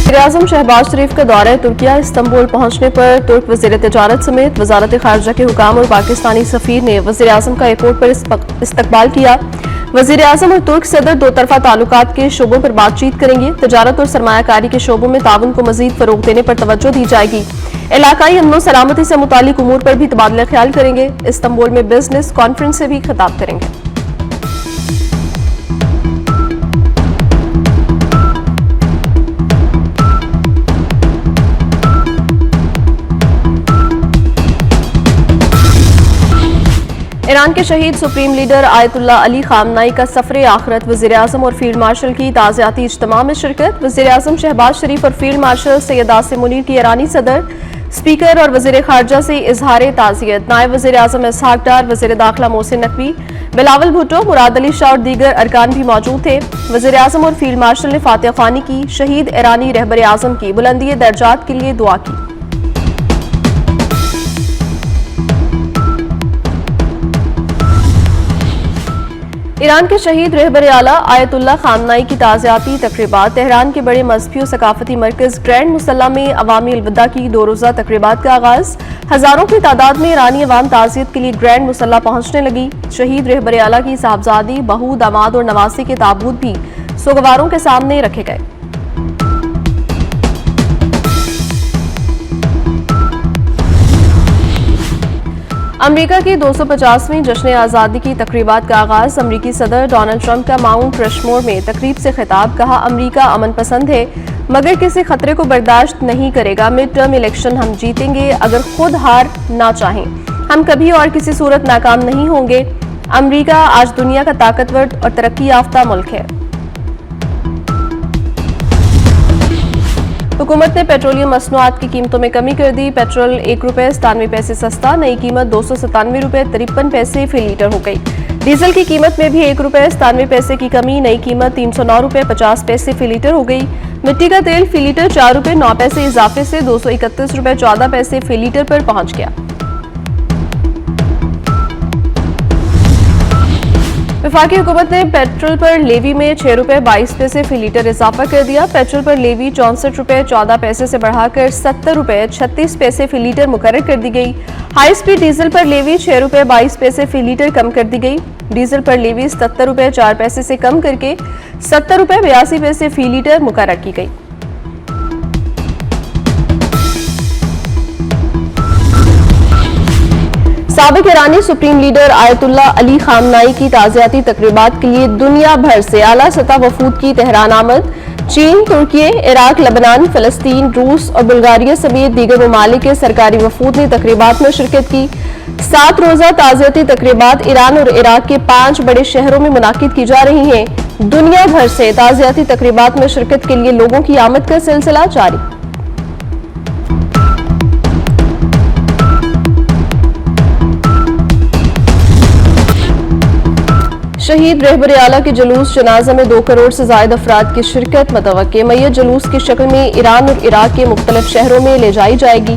वज़ीर-ए-आज़म शहबाज शरीफ का दौरा तुर्किया इस्तांबुल पहुंचने पर तुर्क वज़ीर तिजारत समेत वज़ारत ख़ारजा के हुकाम और पाकिस्तानी सफ़ीर ने वज़ीर-ए-आज़म का एयरपोर्ट पर इस्तकबाल किया। वज़ीर-ए-आज़म और तुर्क सदर दो तरफा ताल्लुकात के शोबों पर बातचीत करेंगे। तिजारत और सरमायाकारी के शोबों में ताउन को मज़ीद फ़रोग़ देने पर तवज्जो दी जाएगी। इलाकाई अमन सलामती से मुताल्लिक़ उमूर पर भी तबादला ख्याल करेंगे। इस्तांबुल में बिजनेस कॉन्फ्रेंस से भी खिताब करेंगे। ईरान के शहीद सुप्रीम लीडर आयतुल्लाह अली खामनाई का सफरे आखिरत। वज़ीर-ए-आज़म और फील्ड मार्शल की ताज़ियाती इज्तिमा में शिरकत। वज़ीर-ए-आज़म शहबाज शरीफ और फील्ड मार्शल सैयद आसिम मुनीर की ईरानी सदर, स्पीकर और वज़ीर ख़ारजा से इजहार ताज़ियत। नायब वज़ीर-ए-आज़म इसहाक डार, वज़ीर दाखिला मोहसिन नकवी, बिलावल भुट्टो, मुराद अली शाह और दीगर अरकान भी मौजूद थे। वज़ीर-ए-आज़म और फील्ड मार्शल ने फातिहा ख्वानी की। शहीद ईरानी रहबर-ए-आज़म की बुलंदी दर्जात के लिए दुआ की। ईरान के शहीद रहबर आला आयतुल्लाह खामनाई की ताज़ियाती तकरीबात। तेहरान के बड़े मजहबी और सकाफती मरकज़ ग्रैंड मुसल्ला में अवामी अलविदा की 2 रोज़ा तकरीबात का आगाज़। हज़ारों की तादाद में ईरानी अवाम ताज़ियत के लिए ग्रैंड मुसल्ला पहुंचने लगी। शहीद रहबर आला की साहबजादी, बहू, दामाद और नवासी के ताबूत भी सोगवारों के सामने रखे गए। अमरीका की 250वीं जश्न आज़ादी की तकरीबात का आगाज़। अमरीकी सदर डोनाल्ड ट्रंप का माउंट रशमोर में तकरीब से खिताब। कहा, अमरीका अमन पसंद है मगर किसी खतरे को बर्दाश्त नहीं करेगा। मिड टर्म इलेक्शन हम जीतेंगे अगर खुद हार ना चाहें। हम कभी और किसी सूरत नाकाम नहीं होंगे। अमरीका आज दुनिया का ताकतवर और तरक्की याफ्ता मुल्क है। हुकूमत ने पेट्रोलियम मसनूआत की कीमतों में कमी कर दी। पेट्रोल 1 रुपये 97 पैसे सस्ता, नई कीमत 297 रुपये 53 पैसे फी लीटर हो गई। डीजल की कीमत में भी 1 रुपये 97 पैसे की कमी, नई कीमत 309 रुपये 50 पैसे फी लीटर हो गई। मिट्टी का तेल फी लीटर 4 रुपये 9 पैसे इजाफे से 231 रुपये 14 पैसे फी लीटर पर पहुंच गया। वफाकी हुकूमत ने पेट्रोल पर लेवी में 6 रुपये 22 पैसे फी लीटर इजाफा कर दिया। पेट्रोल पर लेवी 64 रुपये 14 पैसे से बढ़ाकर 70 रुपये 36 पैसे फी लीटर मुकर्रर कर दी गई। हाई स्पीड डीजल पर लेवी 6 रुपये 22 पैसे फी लीटर कम कर दी गई। डीजल पर लेवी 77 रुपये 4 पैसे से कम करके 70 रुपये 82 पैसे फी लीटर मुकर्रर की गई। साबिक ईरानी supreme leader Ayatollah Ali Khamenei की ताज़ियाती तकरीबात के लिए दुनिया भर से आला सतह वफूद की तेहरान आमद। चीन, तुर्की, इराक, लेबनान, फ़लस्तीन, रूस और बुल्गारिया समेत दीगर ममालिक के सरकारी वफूद ने तकरीबात में शिरकत की। 7 रोज़ा ताज़ियाती तकरीबात ईरान और इराक के 5 बड़े शहरों में मुनाकिद की जा रही हैं। दुनिया भर से ताज़ियाती तकरीबात में शिरकत के लिए लोगों की आमद का सिलसिला जारी। शहीद रहबर आला के जुलूस जनाजा में 2 करोड़ से ज्यादा अफराद की शिरकत मतवक्के। मैयत जुलूस की शक्ल में ईरान और इराक के मुख्तलिफ शहरों में ले जाई जाएगी।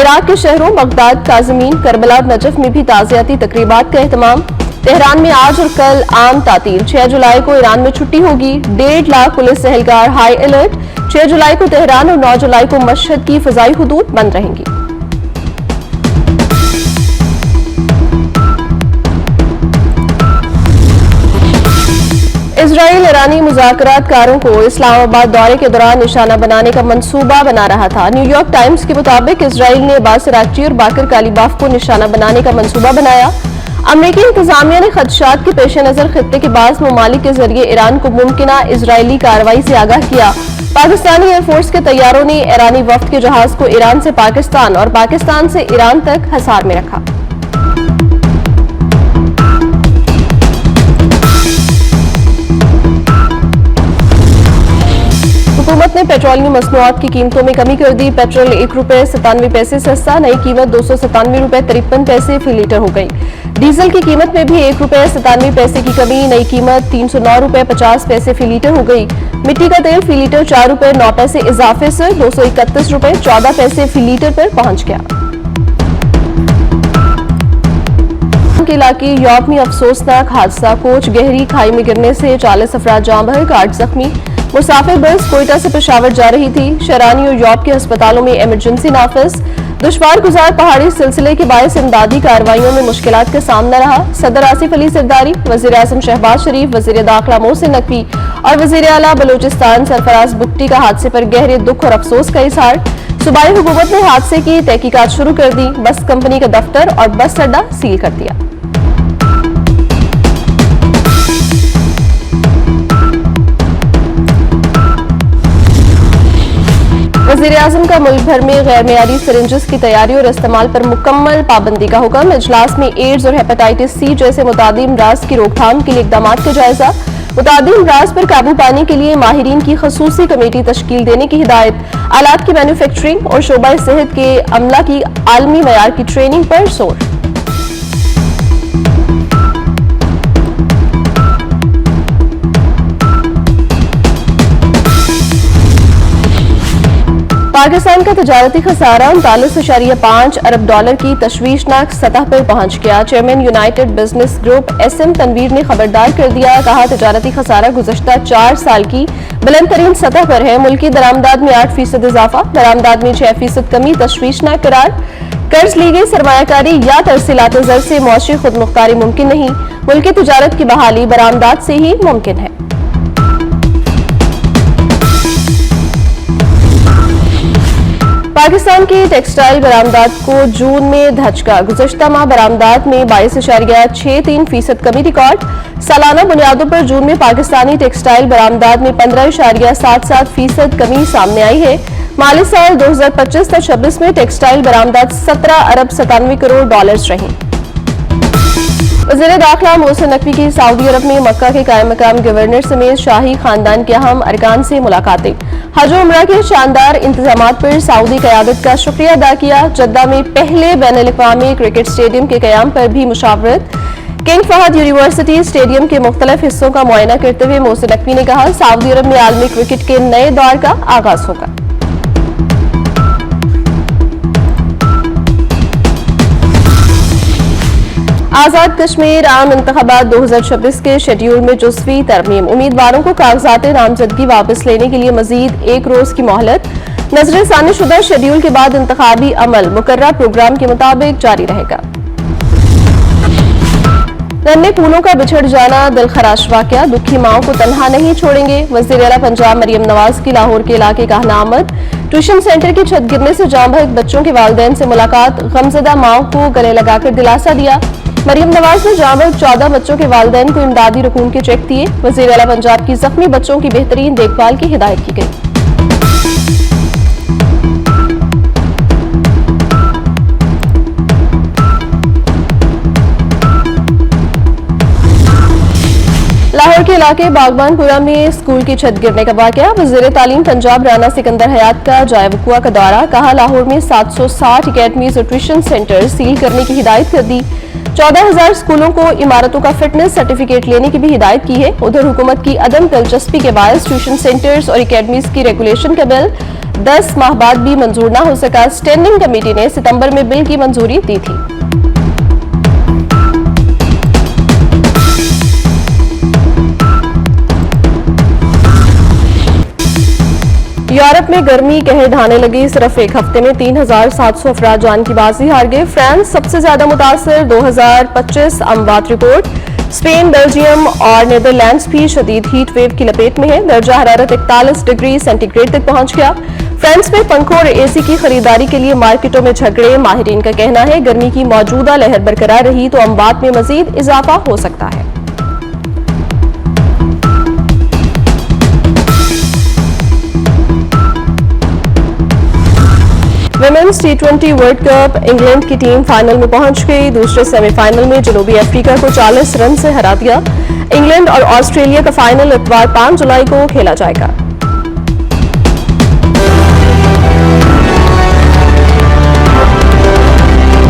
इराक के शहरों बगदाद, काज़मीन, करबला, नजफ में भी ताज़ियाती तकरीबात का एहतमाम। तेहरान में आज और कल आम तातील। 6 जुलाई को ईरान में छुट्टी होगी। 1.5 लाख पुलिस एहलकार हाई अलर्ट। 6 जुलाई को तेहरान और 9 जुलाई को मशहद की फ़ज़ाई हुदूद बंद रहेंगी। इजराइल ईरानी मुज़ाकरातकारों को इस्लामाबाद दौरे के दौरान निशाना बनाने का मंसूबा बना रहा था। न्यूयॉर्क टाइम्स के मुताबिक इजराइल ने अब्बास अराक्ची और बाकर कालिबाफ को निशाना बनाने का मंसूबा बनाया। अमरीकी इंतजामिया ने खदशात के पेश नजर खित्ते के बाज़ ममालिक के जरिए ईरान को मुमकिना इजरायली कार्रवाई से आगाह किया। पाकिस्तानी एयरफोर्स के तैयारों ने ईरानी वफ्द के जहाज को ईरान से पाकिस्तान और पाकिस्तान से ईरान तक हिसार में रखा। हुकूमत ने पेट्रोलियम मसनूआत की कीमतों में कमी कर दी। पेट्रोल 1 रुपये 97 पैसे सस्ता, नई कीमत 297 रुपये 53 पैसे फी लीटर हो गई। डीजल की कीमत में भी 1 रुपये 97 पैसे की कमी, नई कीमत 309 रुपये 50 पैसे फी लीटर हो गई। मिट्टी का तेल फी लीटर 4 रुपये 9 पैसे इजाफे से 231 रुपये 14 पैसे फी लीटर पर पहुंच गया। के इलाके यूरोप में अफसोसनाक हादसा। कोच गहरी खाई में गिरने से 40 अफराद जाँ बहक, 8 जख्मी। मुसाफिर बस कोयटा से पेशावर जा रही थी। शरानी और यॉब के अस्पतालों में इमरजेंसी नाफिज। दुश्वार गुजार पहाड़ी सिलसिले के बायस इमदादी कार्रवाइयों में मुश्किलात का सामना रहा। सदर आसिफ अली सरदारी, वजीर आजम शहबाज शरीफ, वजीर दाखिला मोहसिन नकवी और वजीर आला बलूचिस्तान सरफराज बुगटी का हादसे पर गहरे दुख और अफसोस का इजहार। सूबाई हुकूमत ने हादसे की तहकीकात शुरू कर दी। बस कंपनी का दफ्तर और बस अड्डा सील कर दिया। वज़ीर आज़म का मुल्क भर में गैर मेयारी सिरिंजेस की तैयारी और इस्तेमाल पर मुकम्मल पाबंदी का हुक्म। इजलास में एड्स और हेपेटाइटिस सी जैसे मुतादी अमराज की रोकथाम के लिए इक़दामात का जायजा। मुतादी अमराज पर काबू पाने के लिए माहिरीन की खसूसी कमेटी तश्कील देने की हिदायत। आलात की मैन्युफैक्चरिंग और शोबा सेहत के अमला की आलमी मयार की ट्रेनिंग पर जोर। पाकिस्तान का तजारती खसारा 39.5 अरब डॉलर की तशवीशनाक सतह पर पहुंच गया। Chairman united business group SM Tanveer ने खबरदार कर दिया। कहा, तजारती खसारा गुज़श्ता 4 साल की बुलंद तरीन सतह पर है। मुल्की दरामदाद में 8% इजाफा, बरामदाद में 6% कमी तशवीशनाक करार। कर्ज ली गई सरमायाकारी या तरसीलात ज़र से मौशी खुदमुख्तारी मुमकिन नहीं। मुल्की तजारत की बहाली बरामदाद से ही मुमकिन है। पाकिस्तान की टेक्सटाइल बरामदात को जून में धचका। गुज़श्ता माह बरामदात में 22.63% कमी रिकॉर्ड। सालाना बुनियादों पर जून में पाकिस्तानी टेक्सटाइल बरामदात में 15.77% कमी सामने आई है। माली साल 2025-26 में टेक्सटाइल बरामदात 17 अरब 97 करोड़ डॉलर्स रही। वज़ीर दाखिला मोहसिन नकवी की सऊदी अरब में मक्का के कायम मकाम गवर्नर समेत शाही खानदान के अहम अरकान से मुलाकातें। हज उमरा के शानदार इंतजामात पर सऊदी क़यादत का शुक्रिया अदा किया। जद्दा में पहले बैनुल-अक़वामी क्रिकेट स्टेडियम के क़याम पर भी मुशावरत। किंग फहद यूनिवर्सिटी स्टेडियम के मुख्तलिफ हिस्सों का मुआयना करते हुए मोहसिन नकवी ने कहा, सऊदी अरब में आलमी क्रिकेट के नए दौर का आगाज होगा। आजाद कश्मीर आम इंतखाबात 2026 के शेड्यूल में जुज़वी तरमीम। उम्मीदवारों को कागजात नामजदगी वापस लेने के लिए मजीद 1 रोज की मोहलत। नजरसानी शुदा शेड्यूल के बाद इंतखाबी अमल मुकर्रर प्रोग्राम के मुताबिक जारी रहेगा। नन्हे फूलों का बिछड़ जाना दिलखराश वाकया, दुखी माओं को तन्हा नहीं छोड़ेंगे। वज़ीर आला पंजाब मरियम नवाज की लाहौर के इलाके का आमद। ट्यूशन सेंटर की छत गिरने से जाम बहक बच्चों के वालिदैन से मुलाकात। गमजदा माओं को गले लगाकर दिलासा दिया। मरियम नवाज ने जाम बहक 14 बच्चों के वालिदैन को इमदादी रकूम के चेक दिए। वज़ीर आला पंजाब की जख्मी बच्चों की बेहतरीन देखभाल की हिदायत की गई। लाहौर के इलाके बागबानपुरा में स्कूल की छत गिरने का वाकया। वज़ीर तालीम पंजाब राना सिकंदर हयात का जाए वक़ुआ का दौरा। कहा, लाहौर में 760 अकेडमीज और ट्यूशन सेंटर सील करने की हिदायत कर दी। 14,000 स्कूलों को इमारतों का फिटनेस सर्टिफिकेट लेने की भी हिदायत की है। उधर हुकूमत की अदम दिलचस्पी के बायस ट्यूशन सेंटर्स और अकेडमीज की रेगुलेशन का बिल 10 माह बाद भी मंजूर न हो सका। स्टैंडिंग कमेटी ने सितंबर में बिल की मंजूरी दी थी। यूरोप में गर्मी कहर ढाने लगी। सिर्फ एक हफ्ते में 3,700 अफराद जान की बाजी हार गए। फ्रांस सबसे ज्यादा मुतासर, 2025 अमवात रिपोर्ट। स्पेन, बेल्जियम और नीदरलैंड्स भी शदीद हीट वेव की लपेट में है। दर्जा हरारत 41 डिग्री सेंटीग्रेड तक पहुंच गया। फ्रांस में पंखों और AC की खरीदारी के लिए मार्केटों में झगड़े। माहिरीन का कहना है, गर्मी की मौजूदा लहर बरकरार रही तो अमवात में मजीद इजाफा हो सकता है। Women's T20 world cup England की टीम फाइनल में पहुंच गई। दूसरे सेमीफाइनल में जनूबी अफ्रीका को 40 रन से हरा दिया। इंग्लैंड और ऑस्ट्रेलिया का फाइनल इतवार 5 जुलाई को खेला जाएगा।